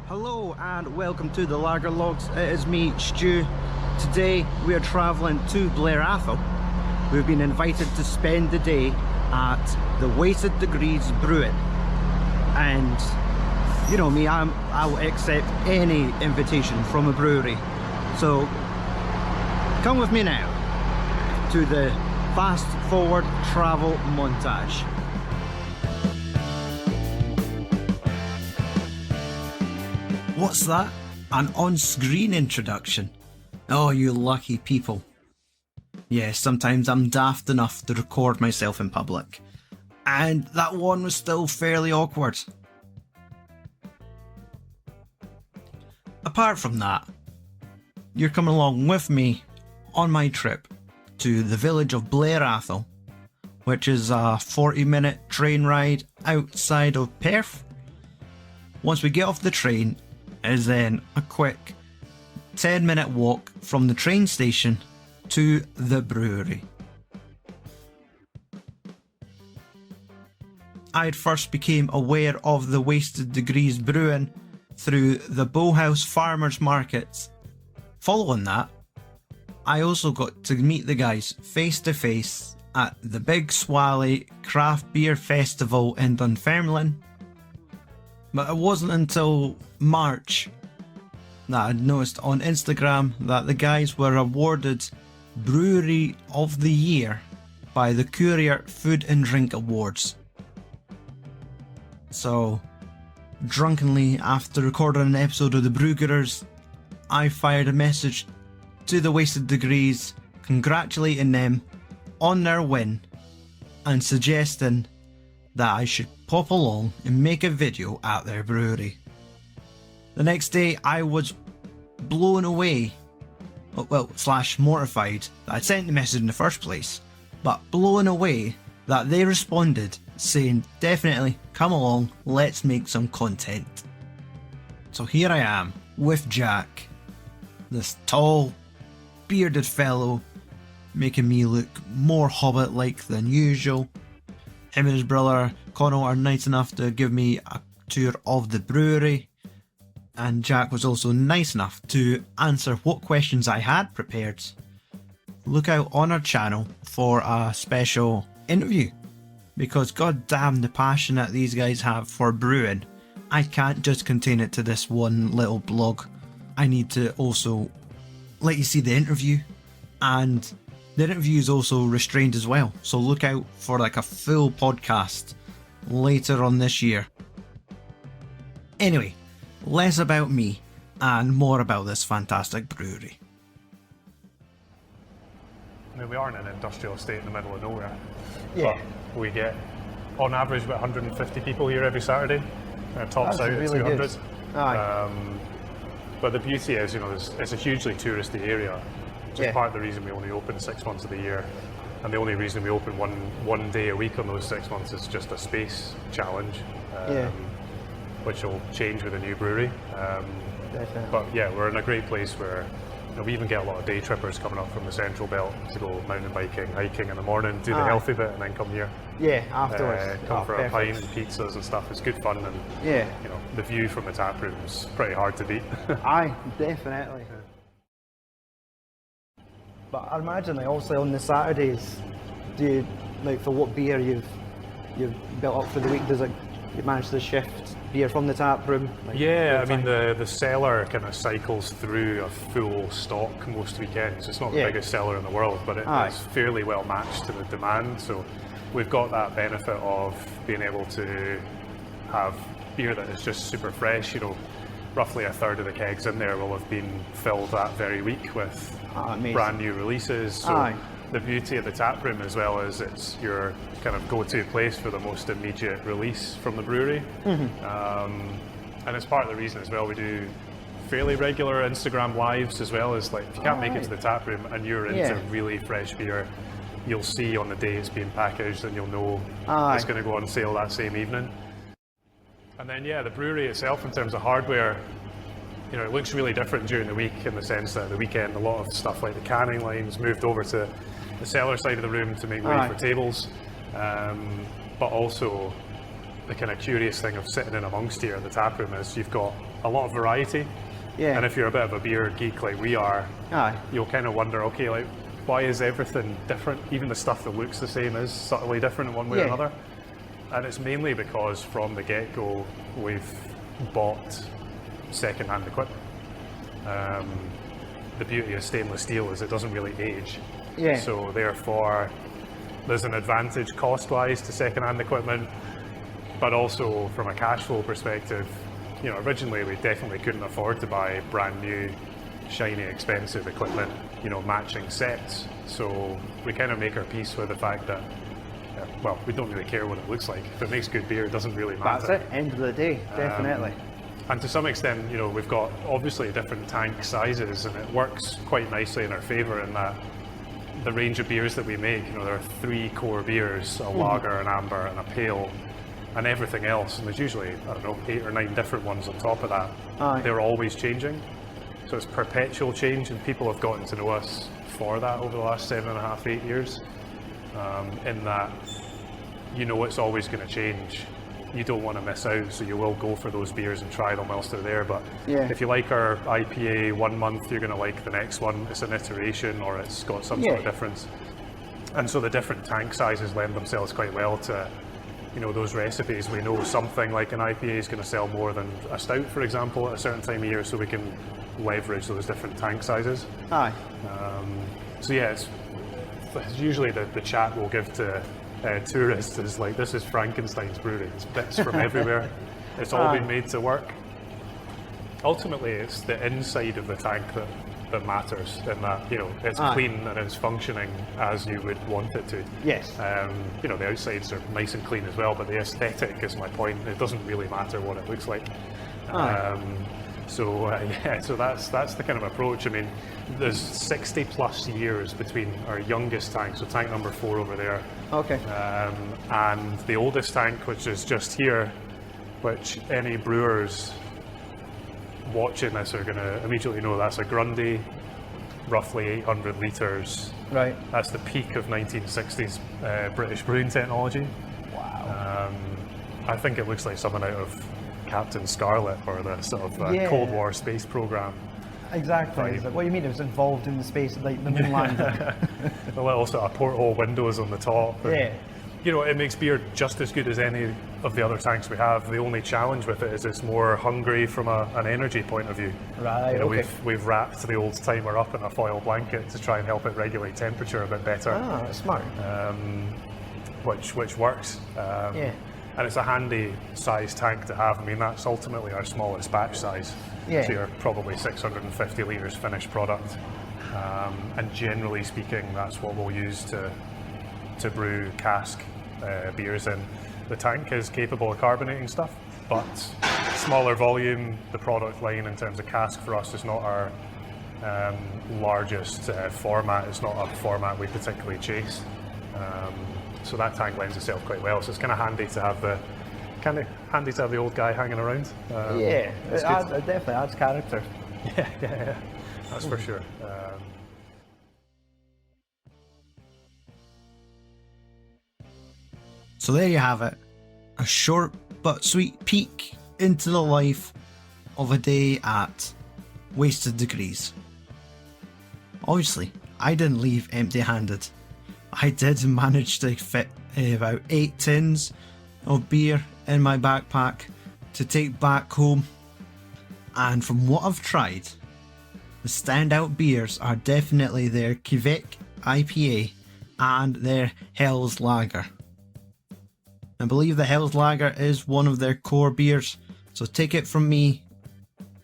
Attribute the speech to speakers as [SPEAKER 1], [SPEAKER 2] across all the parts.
[SPEAKER 1] Hello and welcome to the Lager Logs. It is me, Stu. Today we are travelling to Blair Atholl. We've been invited to spend the day at the Wasted Degrees Brewing, and you know me, I will accept any invitation from a brewery. So come with me now to the fast forward travel montage. What's that? An on-screen introduction? Oh, you lucky people. Yes, sometimes I'm daft enough to record myself in public. And that one was still fairly awkward. Apart from that, you're coming along with me on my trip to the village of Blair Atholl, which is a 40-minute train ride outside of Perth. Once we get off the train, is then a quick 10-minute walk from the train station to the brewery. I first became aware of the Wasted Degrees Brewing through the Bowhouse Farmers Markets. Following that, I also got to meet the guys face to face at the Big Swally Craft Beer Festival in Dunfermline. But it wasn't until March that I'd noticed on Instagram that the guys were awarded Brewery of the Year by the Courier Food Drink Awards. So, drunkenly, after recording an episode of the Brewers, I fired a message to the Wasted Degrees congratulating them on their win and suggesting that I should pop along and make a video at their brewery. The next day I was blown away, / mortified that I'd sent the message in the first place, but blown away that they responded saying definitely come along, let's make some content. So here I am with Jack, this tall, bearded fellow, making me look more hobbit-like than usual. Him and his brother Connell are nice enough to give me a tour of the brewery, and Jack was also nice enough to answer what questions I had prepared. Look out on our channel for a special interview, because god damn the passion that these guys have for brewing. I can't just contain it to this one little blog. I need to also let you see the interview, and the interview is also restrained as well, so look out for like a full podcast later on this year. Anyway, less about me and more about this fantastic brewery.
[SPEAKER 2] I mean, we are in an industrial estate in the middle of nowhere.
[SPEAKER 1] Yeah.
[SPEAKER 2] But we get, on average, about 150 people here every Saturday. Tops out at 200.
[SPEAKER 1] Aye.
[SPEAKER 2] But the beauty is, you know, it's a hugely touristy area. Which is part of the reason we only open 6 months of the year, and the only reason we open one day a week on those 6 months is just a space challenge, which will change with a new brewery. But yeah, we're in a great place where, you know, we even get a lot of day trippers coming up from the Central Belt to go mountain biking, hiking in the morning, do the healthy bit, and then come here.
[SPEAKER 1] Yeah, afterwards.
[SPEAKER 2] Come for a pint and pizzas and stuff. It's good fun, and you know, the view from the tap room is pretty hard to beat.
[SPEAKER 1] Aye, definitely. But I imagine, like, obviously on the Saturdays, do you, like, for what beer you've built up for the week, does it, you manage to shift beer from the tap room? Like,
[SPEAKER 2] yeah, I mean the cellar kind of cycles through a full stock most weekends. It's not the biggest cellar in the world, but it's fairly well matched to the demand. So we've got that benefit of being able to have beer that is just super fresh. You know, roughly a third of the kegs in there will have been filled that very week with brand new releases. So the beauty of the tap room as well is it's your kind of go-to place for the most immediate release from the brewery. And it's part of the reason as well we do fairly regular Instagram lives as well. As like, if you can't make it to the tap room and you're into really fresh beer, you'll see on the day it's being packaged and you'll know it's going to go on sale that same evening. And then the brewery itself, in terms of hardware, you know, it looks really different during the week, in the sense that the weekend a lot of stuff like the canning lines moved over to the cellar side of the room to make way for tables, but also the kind of curious thing of sitting in amongst here at the tap room is you've got a lot of variety.
[SPEAKER 1] Yeah.
[SPEAKER 2] And if you're a bit of a beer geek like we are,
[SPEAKER 1] Aye.
[SPEAKER 2] you'll kind of wonder, okay, like, why is everything different? Even the stuff that looks the same is subtly different in one way or another. And it's mainly because from the get-go, we've bought second-hand equipment. The beauty of stainless steel is it doesn't really age.
[SPEAKER 1] Yeah.
[SPEAKER 2] So therefore, there's an advantage cost-wise to second-hand equipment, but also from a cash flow perspective, you know, originally we definitely couldn't afford to buy brand new, shiny, expensive equipment, you know, matching sets. So we kind of make our peace with the fact that, well, we don't really care what it looks like. If it makes good beer, it doesn't really matter.
[SPEAKER 1] That's it, end of the day, definitely.
[SPEAKER 2] And to some extent, you know, we've got obviously different tank sizes, and it works quite nicely in our favour in that the range of beers that we make, you know, there are 3 core beers, a lager, an amber, and a pale, and everything else. And there's usually, I don't know, 8 or 9 different ones on top of that.
[SPEAKER 1] Aye.
[SPEAKER 2] They're always changing. So it's perpetual change, and people have gotten to know us for that over the last 7.5, 8 years. In that, you know, it's always going to change. You don't want to miss out, so you will go for those beers and try them whilst they're there. But if you like our IPA 1 month, you're going to like the next one. It's an iteration, or it's got some sort of difference. And so the different tank sizes lend themselves quite well to, you know, those recipes. We know something like an IPA is going to sell more than a stout, for example, at a certain time of year, so we can leverage those different tank sizes.
[SPEAKER 1] Aye.
[SPEAKER 2] So yeah, it's usually the chat we'll give to tourists is like, this is Frankenstein's brewery. It's bits from everywhere. It's all been made to work. Ultimately, it's the inside of the tank that matters, in that, you know, it's clean and it's functioning as you would want it to.
[SPEAKER 1] Yes.
[SPEAKER 2] You know, the outsides are nice and clean as well, but the aesthetic is my point. It doesn't really matter what it looks like. So that's the kind of approach. I mean, there's 60 plus years between our youngest tank, so tank number 4 over there, and the oldest tank, which is just here, which any brewers watching this are going to immediately know that's a Grundy, roughly 800 litres.
[SPEAKER 1] Right.
[SPEAKER 2] That's the peak of 1960s British brewing technology.
[SPEAKER 1] Wow.
[SPEAKER 2] I think it looks like something out of Captain Scarlet or the sort of Cold War space program.
[SPEAKER 1] Exactly.
[SPEAKER 2] Right.
[SPEAKER 1] Like, what do you mean it was involved in the space, like the moon landing?
[SPEAKER 2] The little sort of porthole windows on the top. And, you know, it makes beer just as good as any of the other tanks we have. The only challenge with it is it's more hungry from an energy point of view.
[SPEAKER 1] Right.
[SPEAKER 2] You know, we've wrapped the old timer up in a foil blanket to try and help it regulate temperature a bit better.
[SPEAKER 1] Ah, that's smart.
[SPEAKER 2] Which works. And it's a handy size tank to have. I mean, that's ultimately our smallest batch size. So you're probably 650 litres finished product. And generally speaking, that's what we'll use to brew cask beers in. The tank is capable of carbonating stuff, but smaller volume. The product line in terms of cask for us is not our largest format. It's not a format we particularly chase. So that tank lends itself quite well. So it's kind of handy to have the old guy hanging around.
[SPEAKER 1] It definitely adds character.
[SPEAKER 2] Yeah, that's for sure.
[SPEAKER 1] So there you have it, a short but sweet peek into the life of a day at Wasted Degrees. Obviously, I didn't leave empty-handed. I did manage to fit about 8 tins of beer in my backpack to take back home, and from what I've tried, the standout beers are definitely their Quebec IPA and their Hell's Lager. I believe the Hell's Lager is one of their core beers, so take it from me,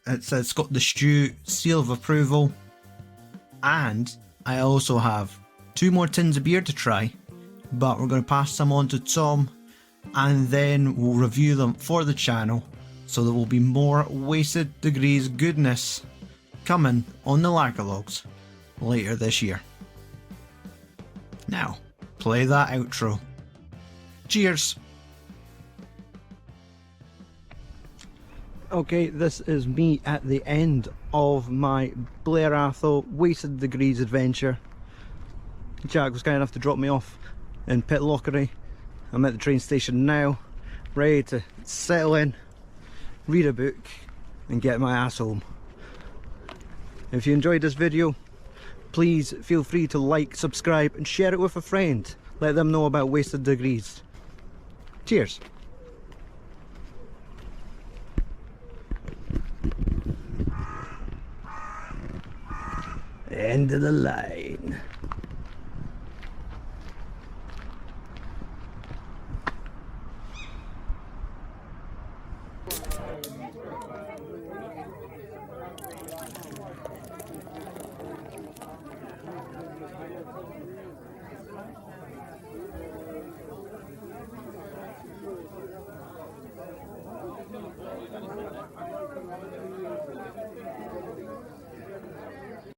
[SPEAKER 1] it's got the Stew seal of approval, and I also have 2 more tins of beer to try, but we're going to pass some on to Tom, and then we'll review them for the channel, so there will be more Wasted Degrees goodness coming on the Lager Logs later this year. Now, play that outro. Cheers! Okay, this is me at the end of my Blair Atholl Wasted Degrees adventure. Jack was kind enough to drop me off in Pitlochry. I'm at the train station now, ready to settle in, read a book, and get my ass home. If you enjoyed this video, please feel free to like, subscribe and share it with a friend. Let them know about Wasted Degrees. Cheers. End of the line.